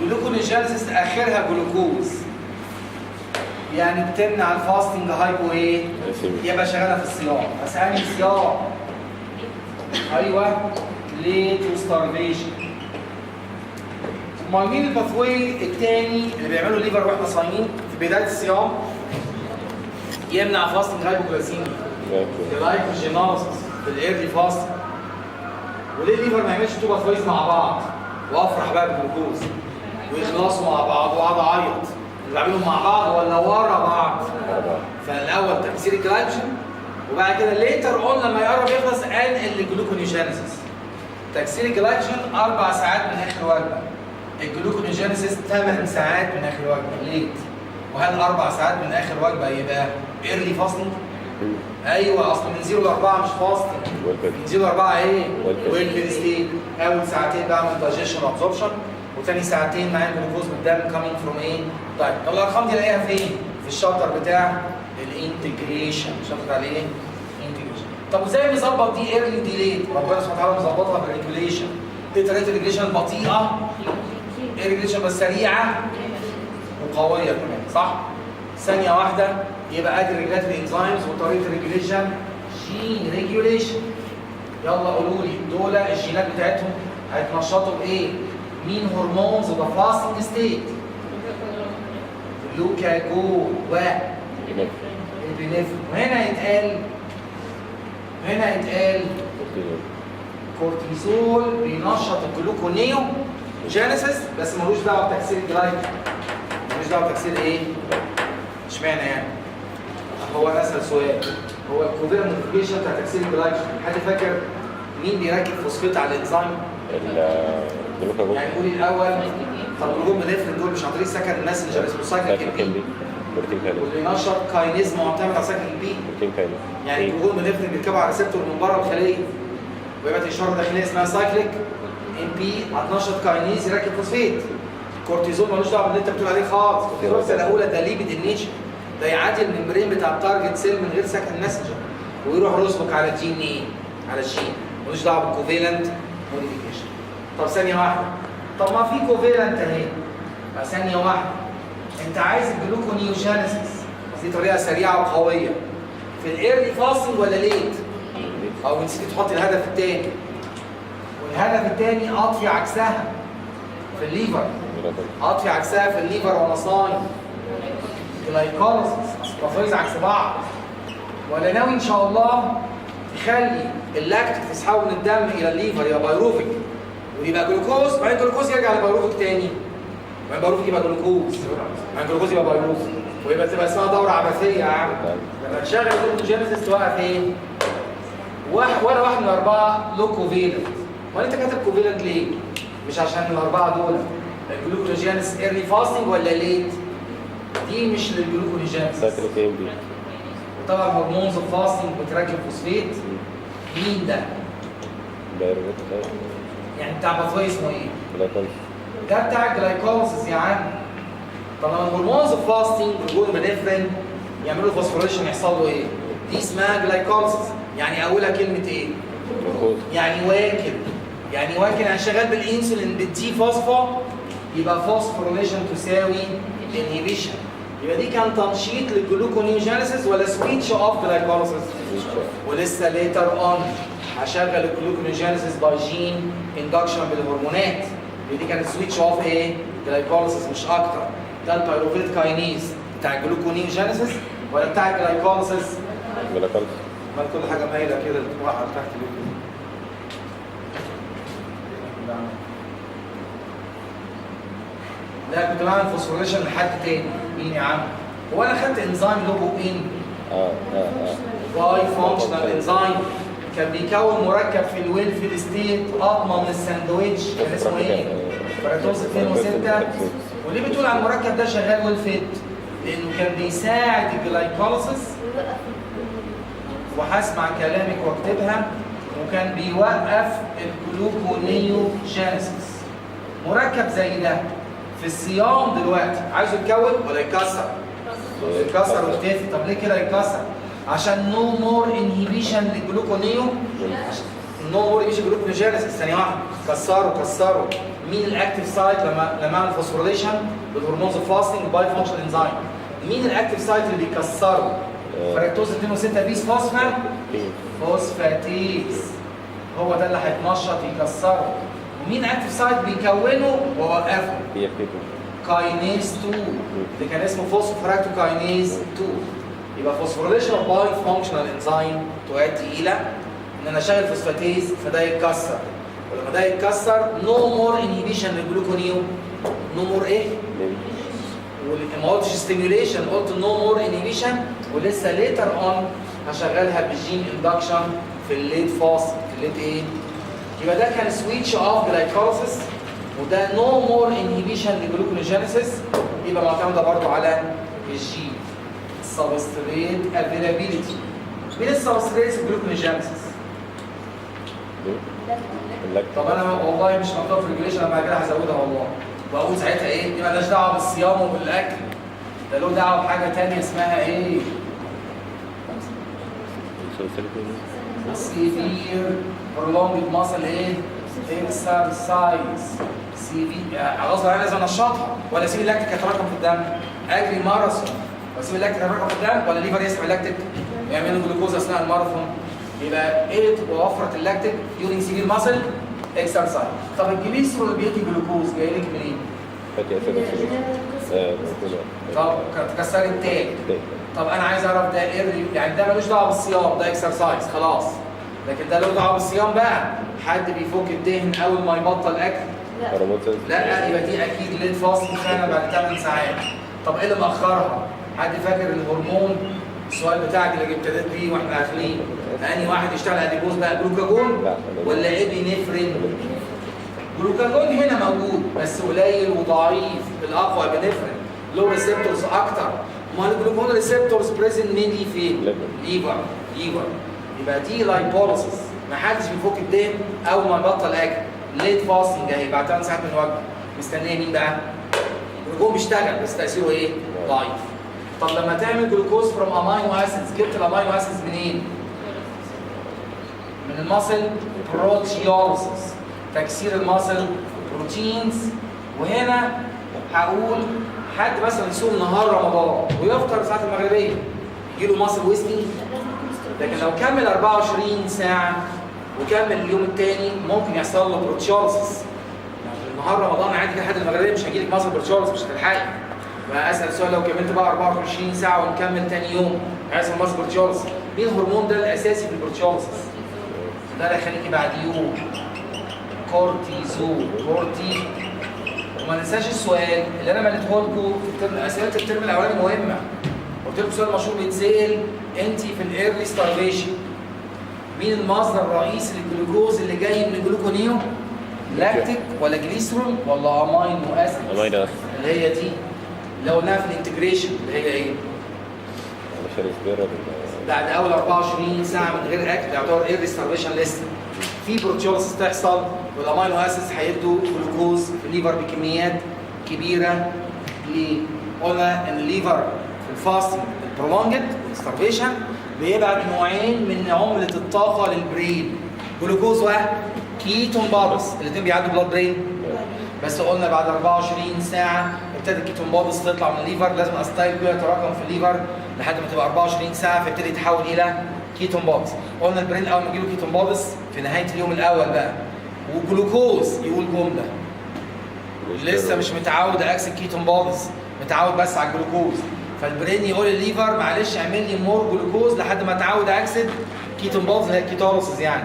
جلوكونيوجينيسيس اخرها جلوكوز، يعني بتمنع الفاستنج هايبو ايه؟ يبقى شغاله في الصيام. اسالني صيام. ايوه ليت وستارفيشن. امال مين الباثوي الثاني اللي بيعملوا ليفر واحنا صايمين في بدايه الصيام؟ يمنع فاستنج هايبوكلاسيميا، اللايكوجينوزس في الايرلي فاست. وليه الليفر ما يعملش تو باثويز مع بعض وافرح بقى بالجلوكوز ويخلصوا مع بعض واقعد اعيط؟ اللي بعملهم مع بعض ولا ورا بعض؟ فالاول تكسير الجلايكوجين، وبعد كده ليتر اون لما يقرب يخلص انقل الجلوكونيوجينيسيس. تكسير الجلايكوجين 4 ساعات من اخر وجبه، الجلوكونيوجينيسيس 8 ساعات من اخر وجبه ليت. وهل 4 ساعات من اخر وجبه يبقى ايرلي فاستنج؟ ايوه، اصل من 0 ل 4 مش فاستنج، من 0 ل 4 ايه؟ ويل ستيت. اول ساعتين بعمل دايجيشن وابزوربشن، وثاني ساعتين معايا جلوكوز من الدم كامينج فروم ايه؟ طيب طب الارقام دي الاقيها فين؟ في الشابتر بتاع الانتجريشن، شابتر عليه ايه؟ انتجريشن. طب وازاي نظبط دي ايرلي ودي ليت؟ ربنا سبحانه وتعالى مظبطها بالريجوليشن. ايه طريقه الريجوليشن؟ البطيئه، الريجوليشن بس سريعه وقويه كمان، صح؟ ثانيه واحده يبقى ادي ريجولاتوري انزيمز وطريقه الريجوليشن جين ريجوليشن. يلا قولوا لي دول الجينات بتاعتهم هيتنشطوا بايه؟ مين هرمونز ذا فاستنج ستيت؟ جلوكاجون والابنفرين. وهنا يتقال كورتيزول بينشط الجلوكونيو جينيسيس بس ملوش دعوه بتكسير الجلايكوجين. ملوش دعوه بتكسير ايه؟ اشمعنى يعني؟ هو اسال سؤال، هو الكوفيرنت موديفيكيشن بتاع تكسير الجلايكوجين حد فاكر مين بيركب فوسفيت على الانزيم؟ يعني قولي الاول. طب الجلوكومينيفرين دول مش عن طريق سكن ماسنجر اسمه سايكل بي، واللي نشط كاينيز معتمد على سايكل بي. يعني الجلوكومينيفرين بيركبوا على ريسبتور من بره الخليه ويبقى اشاره داخليه اسمها سايكليك ام بي، هتنشط كاينيز يركب فوسفيت. الكورتيزول ملوش دعوه باللي انت بتقول عليه خالص. الكورتيزول سنه اولى ده ليبيد النيتشر، ده يعدي الممبرين بتاع التارجت سيل من غير سكن ماسنجر ويروح يسبق على جين ايه؟ على الجين. ملوش دعوه بالكوفيلنت موديفيكيشن. طب ثانيه واحده، طب ما في كوفيلنت اهي. ثانيه واحده، انت عايز الجلوكونيوجينيسيس دي طريقه سريعه وقويه في الايرلي فاستنج ولا ليت؟ او نسيت تحط الهدف الثاني، والهدف الثاني اطفي عكسها في الليفر. اطفي عكسها في الليفر وانا صايم، جلايكوليسيس، بفرز عكس بعض. ولا ناوي ان شاء الله تخلي اللاكتيك تسحبه من الدم الى الليفر يبقى بايروفيك ويبقى جلوكوز، بعدين الجلوكوز يرجع لبايروفيك تاني، بعدين بايروفيك يبقى جلوكوز، بعدين الجلوكوز يبقى بايروفيك، ويبقى تبقى اسمها دوره عبثيه يا عم. لما تشغل الجلوكوجينيسيس توقف ايه؟ ولا واحد من الاربعه له كوفيلنت. امال انت كاتب كوفيلنت ليه؟ مش عشان الاربعه دول الجلوكوجينيسيس ايرلي فاستنج ولا ليت؟ دي مش للجلوكوجينيسيس. وطبعا هرمونز الفاستنج بتركب فوسفيت. مين ده؟ يعني بتاع باثوي اسمه ايه؟ ده بتاع الجلايكوليسيس يا عم. طب لما الهرمونز الفاستنج والجلوكومينيفرين يعملوا فوسفوريليشن يحصل له ايه؟ دي اسمها جلايكوليسيس. يعني اولها كلمه ايه؟ يعني واكل. يعني واكل يعني شغال بالانسولين بالدي فوسفو، يبقى فوسفوريليشن تساوي انهيبيشن. يبقى دي كان تنشيط للجلوكونيوجينيسيس ولا سويتش اوف جلايكوليسيس؟ ولسه ليتر اون هشغل الجلوكونيوجينيسيس باي جين اندكشن بالهرمونات. دي كانت سويتش اوف ايه؟ جلايكوليسيس مش اكتر. ده البايروفيت كاينيز بتاع الجلوكونيوجينيسيس ولا بتاع الجلايكوليسيس؟ جلايكوليسيس. ما كل حاجه مايله كده تروح على تحت ليه؟ لا كنت بعمل فوسفوريليشن لحد تاني. مين يا عم؟ هو انا خدت انزيم لوجو ان باي فانكشنال انزيم كان بيكون مركب في الويلفيد ستيت اطمن من الساندويتش، كان اسمه ايه؟ فراتوز 2 و6. وليه بتقول على المركب ده شغال ويلفيد؟ لانه كان بيساعد الجلايكوليسيس، وهسمع كلامك واكتبها، وكان بيوقف الجلوكونيوجينيسيس. مركب زي ده في الصيام دلوقتي عايزه يتكون ولا يتكسر؟ يتكسر ويختفي. طب ليه كده يتكسر؟ عشان نو مور انهيبيشن للجلوكونيو، نو مور انهيبيشن للجلوكونيوجينيسيس. ثانيه واحده، كسروا مين الاكتيف سايت لما اعمل فوسفوريليشن بالهرمونز الفاستنج باي فانكشن انزيم؟ مين الاكتيف سايت اللي بيكسره؟ فركتوز 2 و6 بيس فوسفاتيز، هو ده اللي هيتنشط يكسره. ومين اكتيف سايت بيكونه ووقفه؟ كاينيز 2 اللي كان اسمه فوسفوفراكتوكاينيز 2. يبقى فوسفوريليشن باي فانكشنال انزيم تؤدي الى ان انا اشغل فوسفاتيز فده يتكسر، ولما ده يتكسر نو مور انهبيشن للجلوكونيوم، نو مور ايه؟ ما قلتش ستيميوليشن، قلت نو مور انهبيشن، ولسه ليتر اون هشغلها بالجين اندكشن في الليت فاست، في الليت ايه؟ يبقى ده كان سويتش اوف جلايكوليسيس، وده نو مور انهبيشن لجلوكونيجينيسيس، يبقى معتمده برضه على الجين. سبستريت افيلابيلتي. مين السبستريتس الجلوكونيجينيسيس؟ طب انا والله مش مكتوب في الريجوليشن، انا بعد كده هزودها والله، واقول ساعتها ايه؟ دي مالهاش دعوه بالصيام وبالاكل، ده له دعوه بحاجه ثانيه اسمها ايه؟ سيفير برولونجد ماسل ايه؟ اكسرسايز. غصب عني لازم انشطها، ولا اسيب اللاكتيك يتراكم في الدم؟ اجري ماراثون واسيب اللاكتيك يتراكم في الدم، ولا ليفر يسحب اللاكتيك ويعملوا جلوكوز اثناء الماراثون؟ يبقى ايه تبقى وفرت اللاكتيك ديورنج سيفير ماسل اكسرسايز. طب الجليسرول اللي بيدي جلوكوز جاي لك منين؟ طب كسر التاج. طب انا عايز اعرف ده ايه، يعني ده ملوش دعوه بالصيام، ده اكسرسايز خلاص، لكن ده له دعوه بالصيام بقى. حد بيفك الدهن اول ما يبطل اكل؟ لا، يبقى دي اكيد ليت فاست فعلا بعد 8 ساعات. طب ايه اللي مأخرها؟ حد فاكر الهرمون السؤال بتاعك اللي ابتديت بيه واحنا داخلين، انهي واحد يشتغل اديبوز بقى، جلوكاجون ولا ابينفرين؟ جلوكاجون هنا موجود بس قليل وضعيف، الاقوى ابينفرين له ريسبتورز اكتر. امال الجلوكاجون ريسبتورز بريزنت مينلي فين؟ ليفر. يبقى دي لايبوليسيس، ما حدش بيفك الدهن اول ما يبطل اكل، ليت فاستنج اهي بعد 8 ساعات من الوجبه، مستنيه مين بقى؟ الجلوكاجون بيشتغل بس تاثيره ايه؟ ضعيف. طب لما تعمل جلوكوز فروم امينو اسيدز، جبت الامينو اسيدز منين؟ من الماسل بروتيوليسيس، تكسير الماسل بروتينز. وهنا هقول حد مثلا يصوم نهار رمضان ويفطر ساعه المغربيه يجيله ماسل ويستنج، لكن لو كمل 24 ساعه وكمل اليوم الثاني ممكن يحصل له بروتيوليسيس. يعني نهار رمضان عادي كده لحد المغربيه مش هيجيلك ماسل بروتيوليسيس، مش هتلحقي. فاسال سؤال، لو كملت بقى 24 ساعه ونكمل ثاني يوم هيحصل ماسل بروتيوليسيس. مين الهرمون ده الاساسي في البروتيوليسيس؟ ده اللي هيخليكي بعد يوم كورتيزول. وما ننساش السؤال اللي انا مليته لكم في اسئله الترم الاولاني مهمه. قلت لكم سؤال مشهور بيتسال، انت في الايرلي ستارفيشن مين المصدر الرئيسي للجلوكوز اللي جاي من الجلوكونيو؟ لاكتيك ولا جليسرول ولا امينو اسيد؟ اللي هي دي اللي قلناها في الانتجريشن، اللي هي ايه؟ بعد اول 24 ساعه من غير اكل يعتبر ايرلي ستارفيشن لسه. في بروتيوليسيس تحصل والامينو اسيدز هيدوا جلوكوز في الليفر بكميات كبيره. ليه؟ قلنا ان الليفر في الفاستنج البرولونجد ستارفيشن بيبعت نوعين من عمله الطاقه للبرين، جلوكوز وكيتون بادز، الاثنين بيعدوا بلاد برين. بس قلنا بعد 24 ساعه ابتدى الكيتون بادز تطلع من الليفر، لازم استايل بيها يتراكم في الليفر لحد ما تبقى 24 ساعه فيبتدي يتحول الى كيتون بادز. قلنا البرين اول ما يجيله كيتون بادز في نهايه اليوم الاول بقى وجلوكوز يقول جمله لسه مش متعود اكسب كيتون بادز، متعود بس على الجلوكوز، فالبرين يقول للليفر معلش اعمل لي مور جلوكوز لحد ما اتعود اكسب كيتون بادز اللي هي الكيتوليسيس يعني.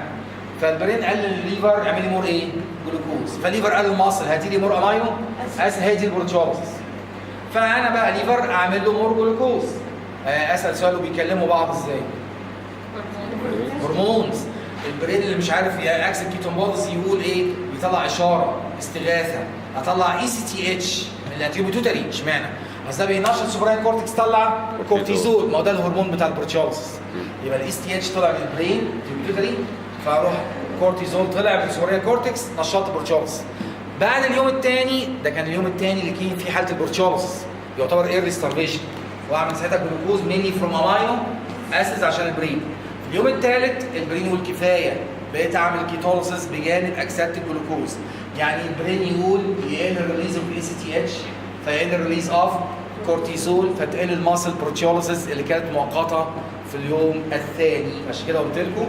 فالبرين قال للليفر اعمل لي مور ايه؟ جلوكوز. فالليفر قال للمصل هاتي لي مور امينو اسيد، هي دي البروتيوليسيس. فانا بقى ليفر اعمل له مور جلوكوز. اسال سؤال وبيكلموا بعض ازاي؟ هرمونز. البرين اللي مش عارف اكسب كيتون بادز يقول ايه؟ بيطلع اشاره استغاثه، اطلع اي سي تي اتش من الاتيوبيتوتري. اشمعنى؟ اصل ده بينشط سوبراين كورتكس، طلع كورتيزول، ما هو ده الهرمون بتاع البروتيوليسيس. يبقى الاي سي تي اتش طلع من البرين الاتيوبيتوتري، فاروح كورتيزول طلع من السوبراين كورتكس نشط البروتيوليسيس. بعد اليوم الثاني، ده كان اليوم الثاني اللي كان فيه حاله البروتيوليسيس، يعتبر ايرلي ستارفيشن، واعمل ساعتها جلوكوز ميني فروم امينو اسيدز عشان البرين. اليوم الثالث البرين والكفايه، بقيت اعمل كيتوليسيس بجانب اكسبت الجلوكوز. يعني البرين يقول يقل الريليز اوف اي سي تي اتش فيقل الريليز اوف كورتيزول فتقل الماسل بروتيوليسيس اللي كانت مؤقته في اليوم الثاني. عشان كده قلت لكم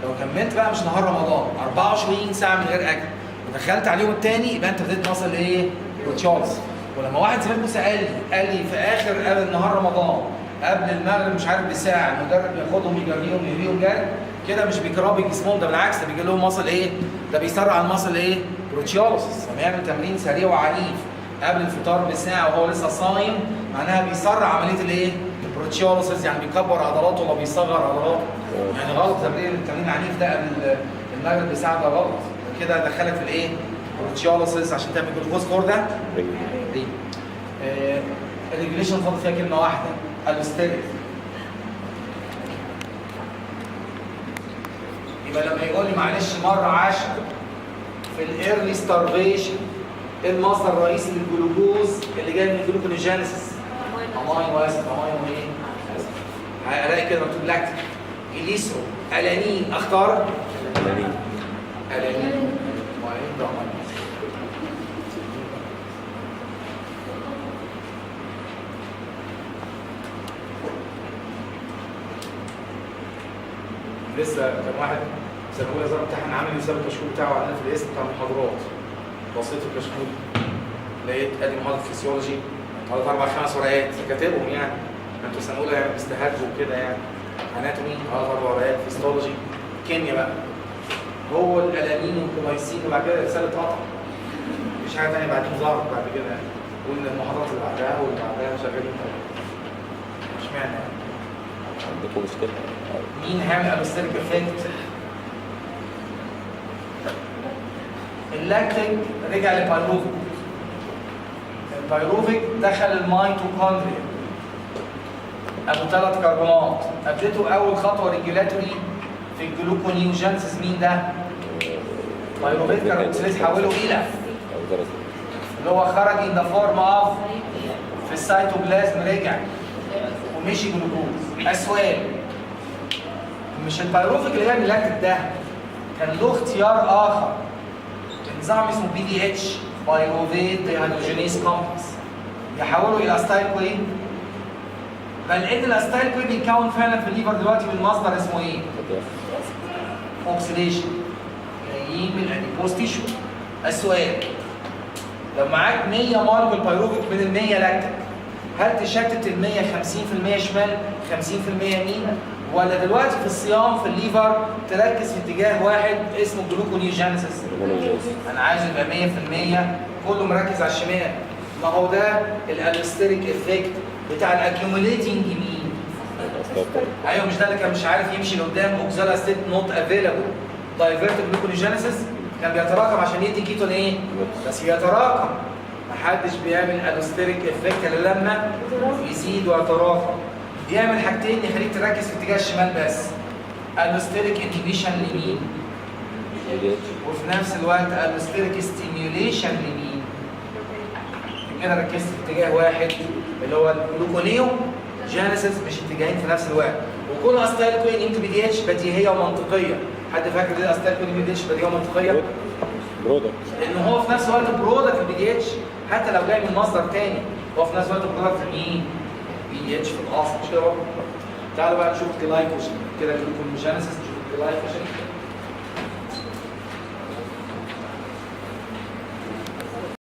لو كملت بقى مش نهار رمضان 24 ساعه من غير اكل ودخلت على اليوم الثاني يبقى انت ابتديت تصل لايه؟ بروتيوليسيس. ولما واحد زميلكم قال لي في اخر قبل نهار رمضان قبل المغرب مش عارف بساعه المدرب ياخدهم يجريهم جري كده مش بيكربي جسمهم، ده بالعكس ده بيجي لهم مصل ايه؟ ده بيسرع المصل ايه؟ بروتيوليسيس. لما يعمل تمرين سريع وعنيف قبل الفطار بساعه وهو لسه صايم معناها بيسرع عمليه الايه؟ البروتيوليسيس، يعني بيكبر عضلاته ولا بيصغر عضلاته. يعني غلط التمرين العنيف ده قبل المغرب بساعه، ده غلط كده دخلك في الايه؟ بروتيوليسيس عشان تعمل جلوكوز كور ده دي. الريجوليشن فاضل فيها كلمه واحده الستيريك. يبقى لما يقول لي معلش مره 10 في الايرلي ستارفيشن ايه المصدر الرئيسي للجلوكوز اللي جاي من الجلوكونيجينيسيس؟ امينو اسيد. امينو ايه؟ هلاقي كده مكتوب لاكتيك اليسرو الانين اختار الانين وبعدين ده امينو. لسه كان واحد سنه اولى زي امتحان عامل يساب الكشكول بتاعه عندنا في الاسم بتاع المحاضرات. بصيت في الكشكول لقيت ادي محاضره فيسيولوجي 3 4 5 ورقات كاتبهم، يعني انتوا سنه اولى يعني بيستهجوا كده، يعني اناتومي 3 4 ورقات، فيسيولوجي، كيمياء بقى هو الالانين والكلايسين وبعد كده رساله قطع. مفيش حاجه ثانيه بعدين ظهرت بعد كده يعني، وان المحاضرات اللي بعدها واللي بعدها شغالين طبعا. اشمعنى يعني؟ عندكم مشكله؟ مين هيعمل الستيريك افكت؟ اللاكتيك رجع للبايروفيك. البايروفيك دخل الميتوكوندريا ابو 3 كربونات. ابدته اول خطوه ريجولاتوري في الجلوكونيوجينسيس. مين ده؟ بايروفيك كاربوكسيليز حوله الى اللي هو خرج ان ذا فورم اوف في السيتوبلازم رجع ومشي جلوكوز. السؤال مش البايروفيك اللي بيعمل اللاكتيك ده كان له اختيار اخر انزيم اسمه بي دي اتش بايروفيت ديهيدروجينيز كومبلكس يحوله الى استايل كوي، بل ان الاستايل كوي بيتكون فعلا في الليفر دلوقتي من مصدر اسمه ايه؟ اوكسيديشن جايين من الاديبوز تيشو. السؤال لو معاك 100 مولكول بايروفيك من ال 100 لاكتيك هل تشتت ال 100 50% شمال 50% يمين، ولا دلوقتي في الصيام في الليفر تركز في اتجاه واحد اسمه جلوكونيوجينيسيس؟ انا عايز يبقى 100% كله مركز على الشمال. ما هو ده الالستيريك افكت بتاع الاكيوميليتنج مين؟ ايوه مش ده اللي كان مش عارف يمشي لقدام اوكزالا ستيت نوت افيلابل دايفيرت جلوكونيوجينيسيس كان بيتراكم عشان يدي كيتون ايه؟ بس يتراكم. محدش بيعمل الستيريك افكت الا لما يزيد ويتراكم. يعمل حاجتين يخليك تركز في اتجاه الشمال بس، الستيريك انهبيشن لمين؟ وفي نفس الوقت الستيريك ستيميوليشن لمين؟ كده ركزت في اتجاه واحد اللي هو الجلوكونيو جينيسيس، مش اتجاهين في نفس الوقت. وكل استايل كوين انت بي دي اتش بديهيه ومنطقيه. حد فاكر ليه استايل كوين بي دي اتش بديهيه ومنطقيه؟ برودكت. لان هو في نفس الوقت برودكت البي دي اتش حتى لو جاي من مصدر تاني، هو في نفس الوقت برودكت مين؟ بي دي اتش في الاصل. مش كده برضه؟ تعالوا بقى نشوف الجلايكوجين كده، جلوكونيوجينيسيس، نشوف الجلايكوجين.